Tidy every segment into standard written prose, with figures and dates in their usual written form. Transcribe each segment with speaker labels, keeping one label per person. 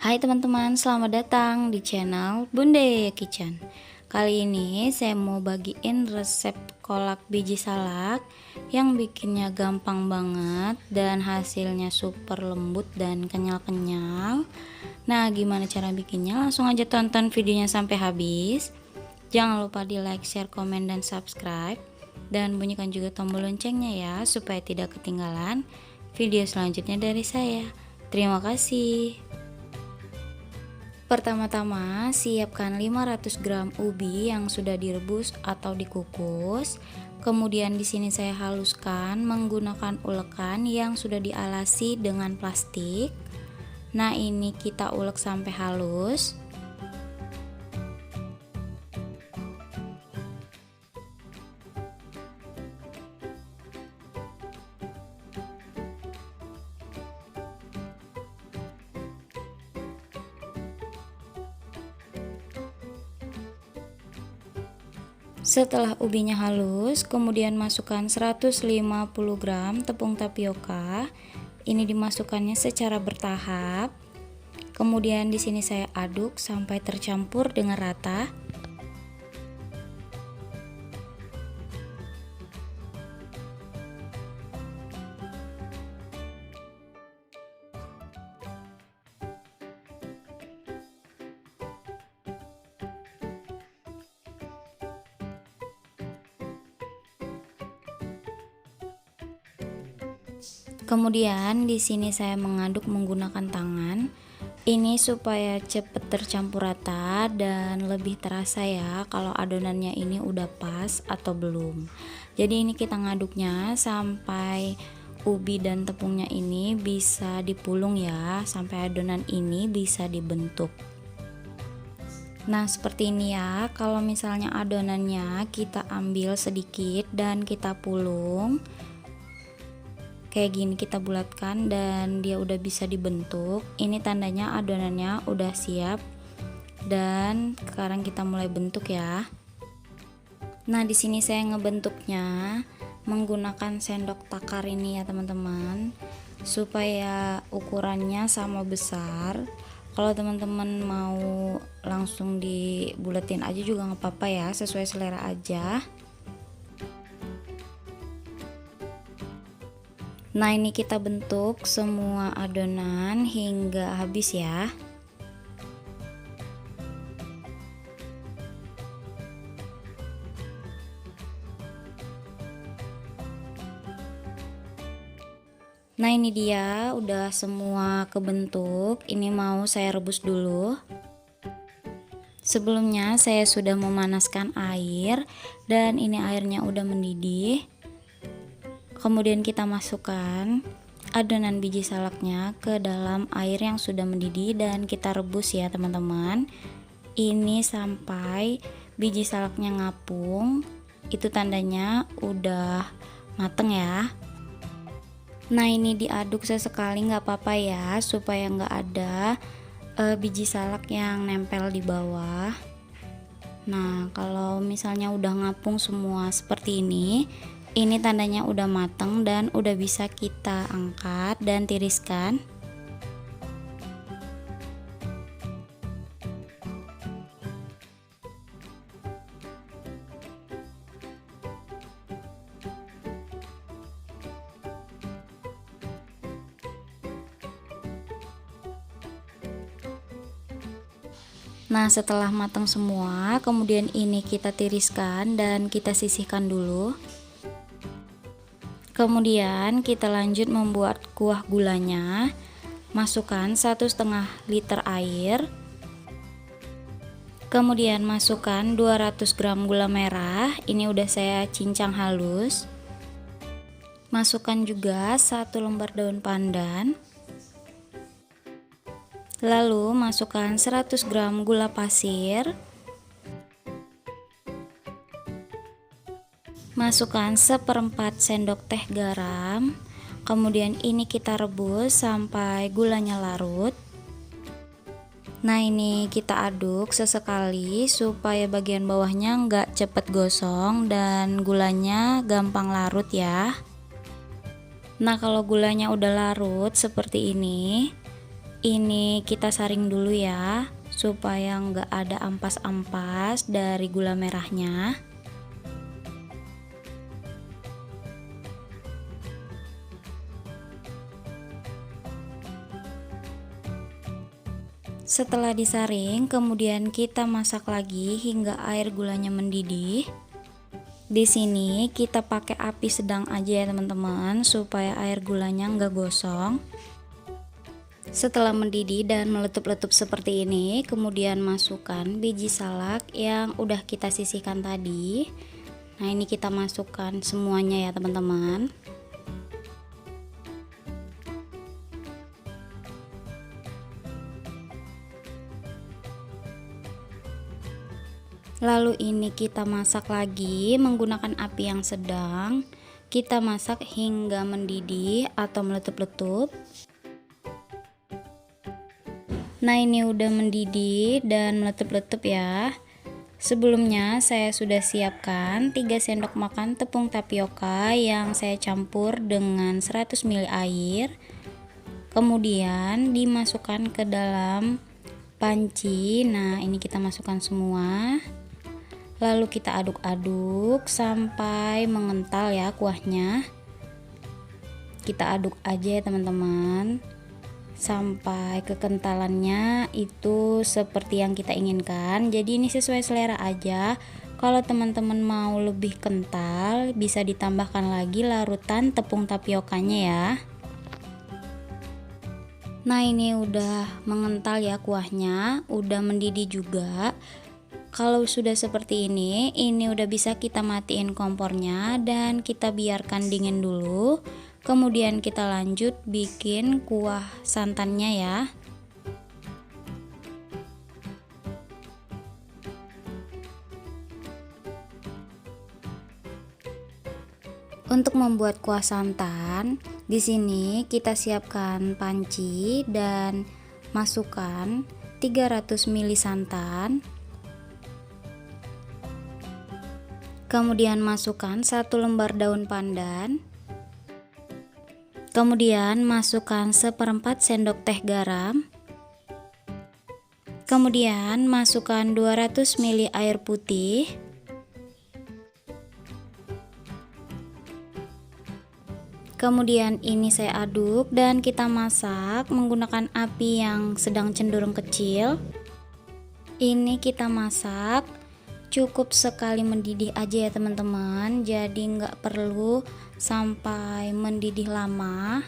Speaker 1: Hai teman-teman, selamat datang di channel Bunda Kitchen. Kali ini saya mau bagiin resep kolak biji salak yang bikinnya gampang banget dan hasilnya super lembut dan kenyal-kenyal. Nah, gimana cara bikinnya? Langsung aja tonton videonya sampai habis. Jangan lupa di like, share, komen, dan subscribe. Dan bunyikan juga tombol loncengnya ya, supaya tidak ketinggalan video selanjutnya dari saya. Terima kasih. Pertama-tama, siapkan 500 gram ubi yang sudah direbus atau dikukus. Kemudian di sini saya haluskan menggunakan ulekan yang sudah dialasi dengan plastik. Nah, ini kita ulek sampai halus. Setelah ubinya halus, kemudian masukkan 150 gram tepung tapioka. Ini dimasukkannya secara bertahap. Kemudian di sini saya aduk sampai tercampur dengan rata. Kemudian di sini saya mengaduk menggunakan tangan. Ini supaya cepet tercampur rata dan lebih terasa ya kalau adonannya ini udah pas atau belum. Jadi ini kita ngaduknya sampai ubi dan tepungnya ini bisa dipulung ya, sampai adonan ini bisa dibentuk. Nah, seperti ini ya. Kalau misalnya adonannya kita ambil sedikit dan kita pulung kayak gini, kita bulatkan dan dia udah bisa dibentuk. Ini tandanya adonannya udah siap dan sekarang kita mulai bentuk ya. Nah, di sini saya ngebentuknya menggunakan sendok takar ini ya teman-teman, supaya ukurannya sama besar. Kalau teman-teman mau langsung dibulatin aja juga nggak apa-apa ya, sesuai selera aja. Nah, ini kita bentuk semua adonan hingga habis ya. Nah, ini dia udah semua kebentuk. Ini mau saya rebus dulu. Sebelumnya saya sudah memanaskan air dan ini airnya udah mendidih. Kemudian kita masukkan adonan biji salaknya ke dalam air yang sudah mendidih dan kita rebus ya teman-teman. Ini sampai biji salaknya ngapung, itu tandanya udah mateng ya. Nah, ini diaduk sesekali nggak apa-apa ya, supaya nggak ada biji salak yang nempel di bawah. Nah, kalau misalnya udah ngapung semua seperti ini tandanya udah mateng dan udah bisa kita angkat dan tiriskan. Nah, setelah matang semua, kemudian ini kita tiriskan dan kita sisihkan dulu. Kemudian kita lanjut membuat kuah gulanya. Masukkan 1,5 liter air. Kemudian masukkan 200 gram gula merah. Ini udah saya cincang halus. Masukkan juga 1 lembar daun pandan. Lalu masukkan 100 gram gula pasir. Masukkan 1/4 sendok teh garam. Kemudian ini kita rebus sampai gulanya larut. Nah, ini kita aduk sesekali supaya bagian bawahnya nggak cepet gosong dan gulanya gampang larut ya. Nah, kalau gulanya udah larut seperti ini, ini kita saring dulu ya, supaya nggak ada ampas-ampas dari gula merahnya. Setelah disaring, kemudian kita masak lagi hingga air gulanya mendidih. Di sini kita pakai api sedang aja ya teman-teman, supaya air gulanya nggak gosong. Setelah mendidih dan meletup-letup seperti ini, kemudian masukkan biji salak yang udah kita sisihkan tadi. Nah, ini kita masukkan semuanya ya teman-teman. Lalu ini kita masak lagi menggunakan api yang sedang. Kita masak hingga mendidih atau meletup-letup. Nah, ini udah mendidih dan meletup-letup ya. Sebelumnya saya sudah siapkan 3 sendok makan tepung tapioka yang saya campur dengan 100 ml air. Kemudian dimasukkan ke dalam panci. Nah, ini kita masukkan semua. Lalu kita aduk-aduk sampai mengental ya kuahnya. Kita aduk aja ya teman-teman, sampai kekentalannya itu seperti yang kita inginkan. Jadi ini sesuai selera aja. Kalau teman-teman mau lebih kental, bisa ditambahkan lagi larutan tepung tapiokanya ya. Nah, ini udah mengental ya kuahnya, udah mendidih juga. Kalau sudah seperti ini udah bisa kita matiin kompornya dan kita biarkan dingin dulu. Kemudian kita lanjut bikin kuah santannya ya. Untuk membuat kuah santan, di sini kita siapkan panci dan masukkan 300 ml santan. Kemudian masukkan 1 lembar daun pandan. Kemudian masukkan 1/4 sendok teh garam. Kemudian masukkan 200 ml air putih. Kemudian ini saya aduk dan kita masak menggunakan api yang sedang cenderung kecil. Ini kita masak cukup sekali mendidih aja ya teman-teman, jadi nggak perlu sampai mendidih lama.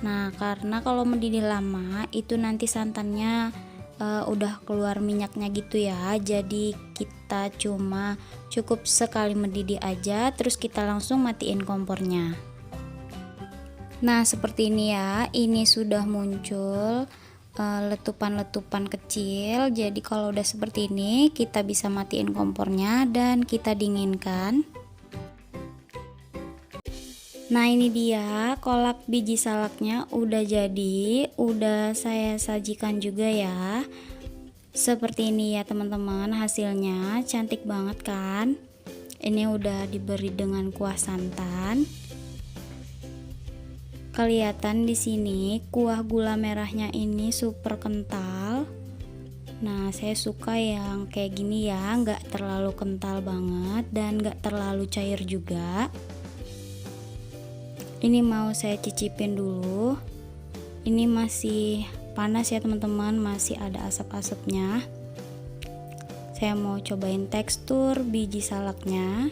Speaker 1: Nah, karena kalau mendidih lama itu nanti santannya udah keluar minyaknya gitu ya, jadi kita cuma cukup sekali mendidih aja, terus kita langsung matiin kompornya. Nah, seperti ini ya, ini sudah muncul letupan-letupan kecil. Jadi kalau udah seperti ini kita bisa matiin kompornya dan kita dinginkan. Nah, ini dia kolak biji salaknya udah jadi, udah saya sajikan juga ya. Seperti ini ya teman-teman, hasilnya cantik banget kan. Ini udah diberi dengan kuah santan. Kelihatan di sini kuah gula merahnya ini super kental. Nah, saya suka yang kayak gini ya, nggak terlalu kental banget dan nggak terlalu cair juga. Ini mau saya cicipin dulu. Ini masih panas ya teman-teman, masih ada asap-asapnya. Saya mau cobain tekstur biji salaknya.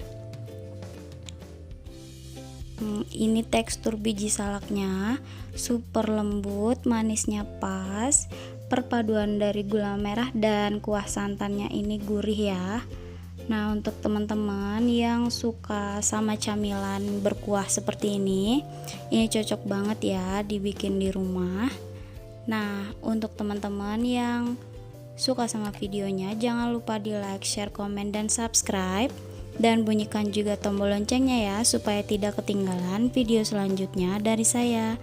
Speaker 1: Ini tekstur biji salaknya super lembut, manisnya pas, perpaduan dari gula merah dan kuah santannya ini gurih ya. Nah, untuk teman-teman yang suka sama camilan berkuah seperti ini cocok banget ya dibikin di rumah. Nah, untuk teman-teman yang suka sama videonya, jangan lupa di like, share, komen, dan subscribe. Dan bunyikan juga tombol loncengnya ya, supaya tidak ketinggalan video selanjutnya dari saya.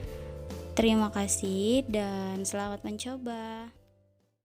Speaker 1: Terima kasih dan selamat mencoba.